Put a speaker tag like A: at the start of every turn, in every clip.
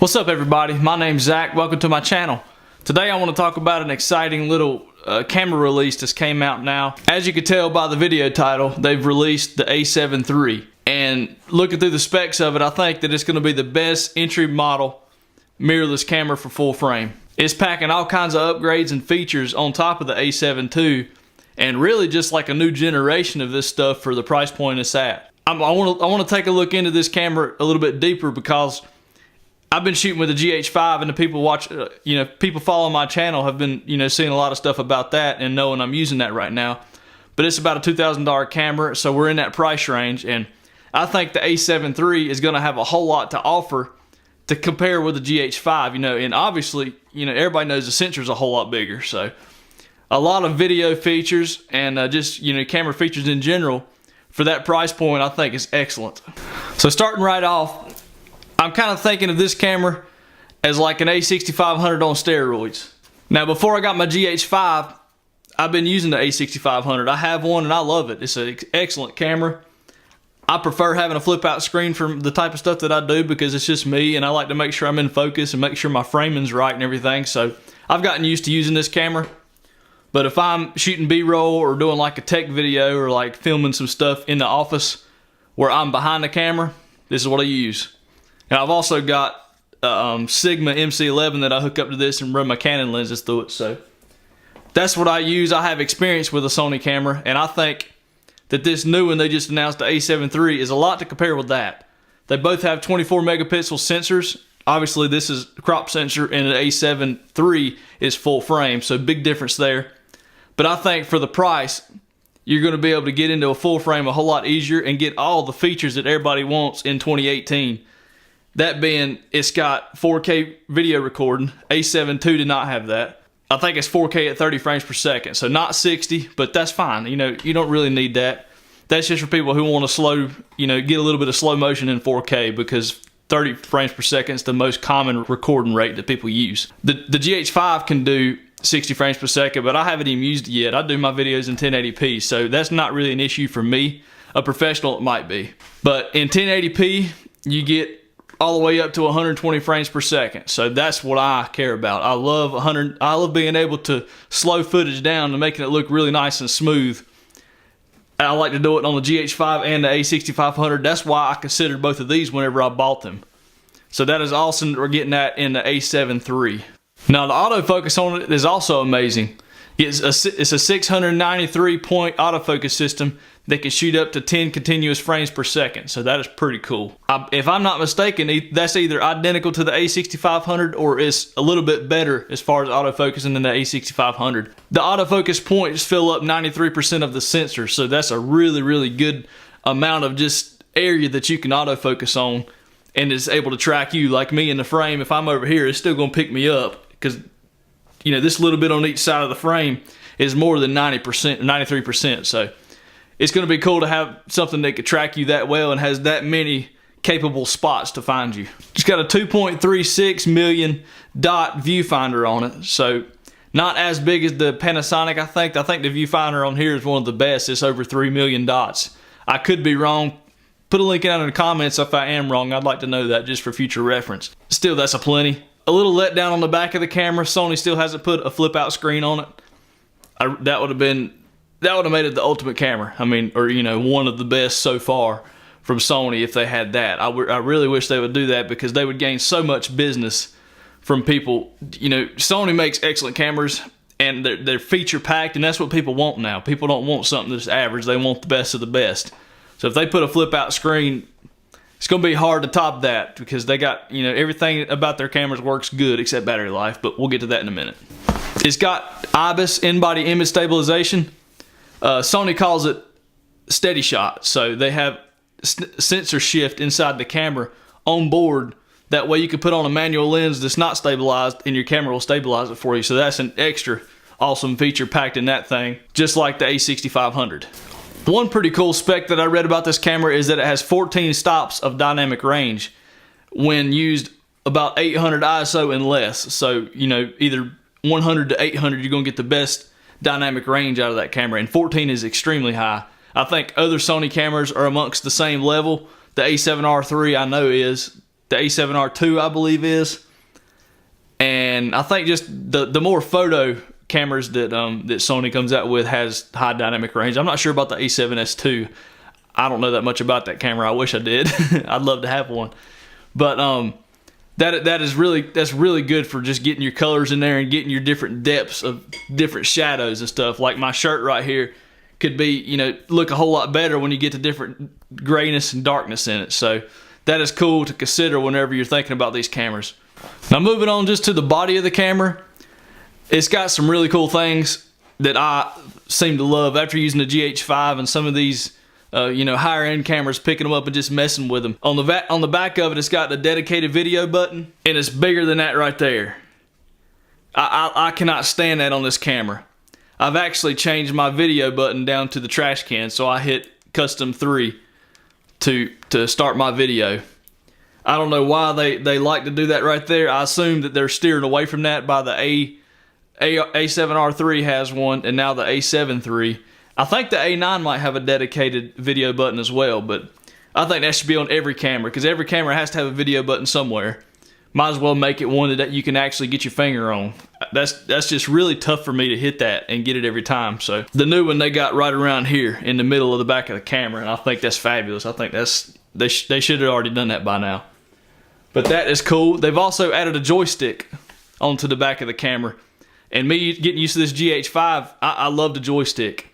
A: What's up everybody, my name's Zach, welcome to my channel. Today I want to talk about an exciting little camera release that's came out now. As you can tell by the video title, they've released the A7 III. And looking through the specs of it, I think that it's going to be the best entry model mirrorless camera for full frame. It's packing all kinds of upgrades and features on top of the A7 II, and really just like a new generation of this stuff for the price point it's at. I want to take a look into this camera a little bit deeper because I've been shooting with the GH5, and the people watch, people following my channel have been, seeing a lot of stuff about that and knowing I'm using that right now. But it's about a $2,000 camera, so we're in that price range, and I think the A7 III is going to have a whole lot to offer to compare with the GH5, and obviously, everybody knows the sensor is a whole lot bigger, so a lot of video features and just, camera features in general for that price point I think is excellent. So starting right off, I'm kind of thinking of this camera as like an A6500 on steroids. Now before I got my GH5, I've been using the A6500. I have one and I love it. It's an excellent camera. I prefer having a flip out screen for the type of stuff that I do because it's just me, and I like to make sure I'm in focus and make sure my framing's right and everything. So I've gotten used to using this camera. But if I'm shooting B-roll or doing like a tech video or like filming some stuff in the office where I'm behind the camera, this is what I use. And I've also got Sigma MC11 that I hook up to this and run my Canon lenses through it. So that's what I use. I have experience with a Sony camera, and I think that this new one they just announced, the A7 III, is a lot to compare with that. They both have 24 megapixel sensors. Obviously this is crop sensor, and the A7 III is full frame, so big difference there. But I think for the price, you're going to be able to get into a full frame a whole lot easier and get all the features that everybody wants in 2018. That being, it's got 4K video recording. A7 II did not have that. I think it's 4K at 30 frames per second, so not 60, but that's fine. You don't really need that. That's just for people who want to slow, get a little bit of slow motion in 4K, because 30 frames per second is the most common recording rate that people use. The GH5 can do 60 frames per second, but I haven't even used it yet. I do my videos in 1080p, so that's not really an issue for me. A professional, it might be. But in 1080p, you get all the way up to 120 frames per second. So that's what I care about. I love being able to slow footage down and making it look really nice and smooth. I like to do it on the GH5 and the A6500. That's why I considered both of these whenever I bought them. So that is awesome that we're getting that in the A7 III. Now the autofocus on it is also amazing. It's a 693 point autofocus system that can shoot up to 10 continuous frames per second, so that is pretty cool. If I'm not mistaken, that's either identical to the A6500 or it's a little bit better as far as autofocusing than the A6500. The autofocus points fill up 93% of the sensor, so that's a really good amount of just area that you can autofocus on, and it's able to track you. Like me in the frame, if I'm over here, it's still going to pick me up because this little bit on each side of the frame is more than 90%, 93%. So it's going to be cool to have something that could track you that well and has that many capable spots to find you. It's got a 2.36 million dot viewfinder on it, so not as big as the Panasonic. I think the viewfinder on here is one of the best. It's over 3 million dots. I could be wrong. Put a link down in the comments if I am wrong. I'd like to know that just for future reference. Still, that's a plenty. A little letdown on the back of the camera. Sony still hasn't put a flip out screen on it. That would have made it the ultimate camera. I mean, or one of the best so far from Sony if they had that. I really wish they would do that because they would gain so much business from people. Sony makes excellent cameras and they're feature packed, and that's what people want now. People don't want something that's average. They want the best of the best. So if they put a flip out screen, it's going to be hard to top that because they got, everything about their cameras works good except battery life, but we'll get to that in a minute. It's got IBIS, in-body image stabilization. Sony calls it steady shot. So they have sensor shift inside the camera on board. That way you can put on a manual lens that's not stabilized and your camera will stabilize it for you. So that's an extra awesome feature packed in that thing, just like the A6500. One pretty cool spec that I read about this camera is that it has 14 stops of dynamic range when used about 800 ISO and less. So, either 100 to 800, you're going to get the best dynamic range out of that camera, and 14 is extremely high. I think other Sony cameras are amongst the same level. The A7R III I know is. the A7R2 I believe is. And I think just the more photo cameras that that Sony comes out with has high dynamic range. I'm not sure about the A7S2. I don't know that much about that camera. I wish I did. I'd love to have one. But that's really good for just getting your colors in there and getting your different depths of different shadows and stuff. Like my shirt right here could be, you know, look a whole lot better when you get to different grayness and darkness in it. So that is cool to consider whenever you're thinking about these cameras. Now moving on just to the body of the camera, it's got some really cool things that I seem to love after using the GH5 and some of these you know, higher end cameras, picking them up and just messing with them. On the back of it, it's got a dedicated video button, and it's bigger than that right there. I cannot stand that on this camera. I've actually changed my video button down to the trash can, so I hit custom 3 to start my video. I don't know why they like to do that right there. I assume that they're steering away from that by the A7R3 has one, and now the A7iii. I think the A9 might have a dedicated video button as well, but I think that should be on every camera, because every camera has to have a video button somewhere. Might as well make it one that you can actually get your finger on. That's just really tough for me to hit that and get it every time. So the new one they got right around here in the middle of the back of the camera, and I think that's fabulous. I think they should have already done that by now. But that is cool. They've also added a joystick onto the back of the camera. And me getting used to this GH5, I love the joystick.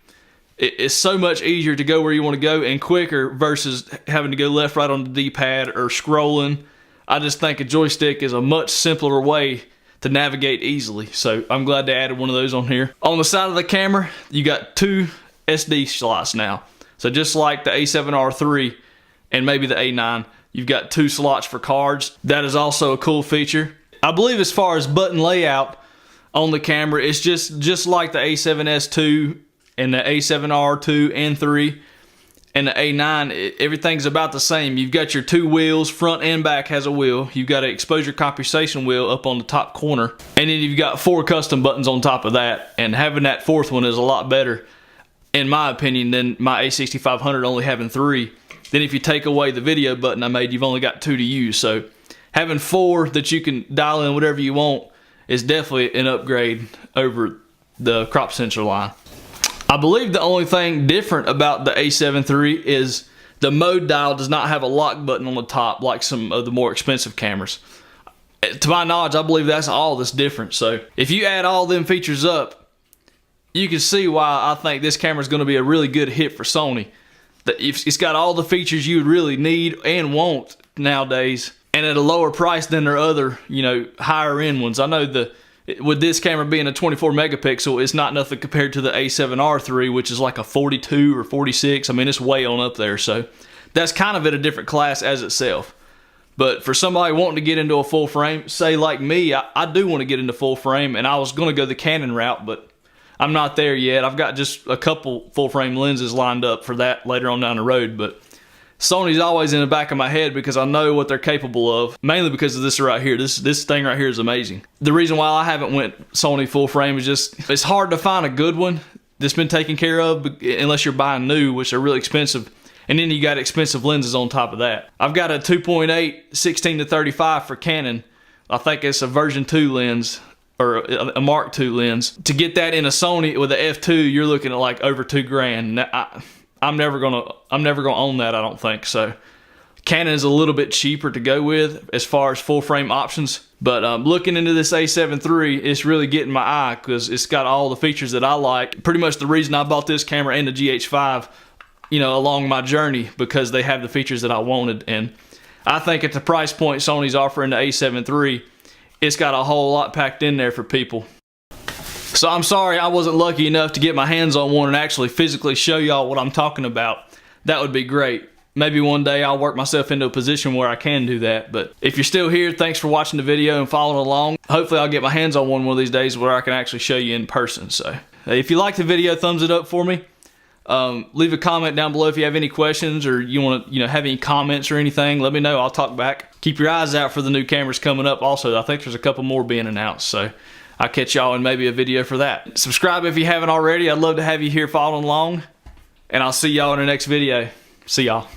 A: It's so much easier to go where you want to go and quicker versus having to go left, right on the D-pad or scrolling. I just think a joystick is a much simpler way to navigate easily. So I'm glad they added one of those on here. On the side of the camera, you got 2 SD slots now. So just like the A7R3 and maybe the A9, you've got 2 slots for cards. That is also a cool feature. I believe as far as button layout on the camera, it's just like the A7S2 and the A7R2 and 3 and the A9, everything's about the same. You've got your 2 wheels, front and back has a wheel. You've got an exposure compensation wheel up on the top corner. And then you've got 4 custom buttons on top of that. And having that 4th one is a lot better, in my opinion, than my A6500 only having 3. Then if you take away the video button I made, you've only got 2 to use. So having 4 that you can dial in whatever you want is definitely an upgrade over the crop sensor line. I believe the only thing different about the A7iii is the mode dial does not have a lock button on the top like some of the more expensive cameras. To my knowledge, I believe that's all that's different. So if you add all them features up, you can see why I think this camera is going to be a really good hit for Sony. It's got all the features you would really need and want nowadays, and at a lower price than their other, you know, higher end ones. I know with this camera being a 24 megapixel, it's not nothing compared to the A7R3, which is like a 42 or 46. I mean, it's way on up there. So that's kind of at a different class as itself. But for somebody wanting to get into a full frame, say like me, I do want to get into full frame, and I was going to go the Canon route, but I'm not there yet. I've got just a couple full frame lenses lined up for that later on down the road, but Sony's always in the back of my head because I know what they're capable of, mainly because of this right here. This thing right here is amazing. The reason why I haven't went Sony full frame is just, it's hard to find a good one that's been taken care of unless you're buying new, which are really expensive. And then you got expensive lenses on top of that. I've got a 2.8 16-35 for Canon. I think it's a version 2 lens, or a Mark II lens. To get that in a Sony with a f2, you're looking at like over $2,000. I'm never gonna own that, I don't think. So Canon is a little bit cheaper to go with as far as full frame options. But looking into this A7iii, it's really getting my eye because it's got all the features that I like. Pretty much the reason I bought this camera and the GH5, you know, along my journey, because they have the features that I wanted. And I think at the price point Sony's offering the A7iii, it's got a whole lot packed in there for people. So I'm sorry I wasn't lucky enough to get my hands on one and actually physically show y'all what I'm talking about. That would be great. Maybe one day I'll work myself into a position where I can do that. But if you're still here, thanks for watching the video and following along. Hopefully I'll get my hands on one of these days where I can actually show you in person. So if you like the video, thumbs it up for me. Leave a comment down below if you have any questions, or you want to have any comments or anything. Let me know. I'll talk back. Keep your eyes out for the new cameras coming up also. I think there's a couple more being announced. So I'll catch y'all in maybe a video for that. Subscribe if you haven't already. I'd love to have you here following along. And I'll see y'all in the next video. See y'all.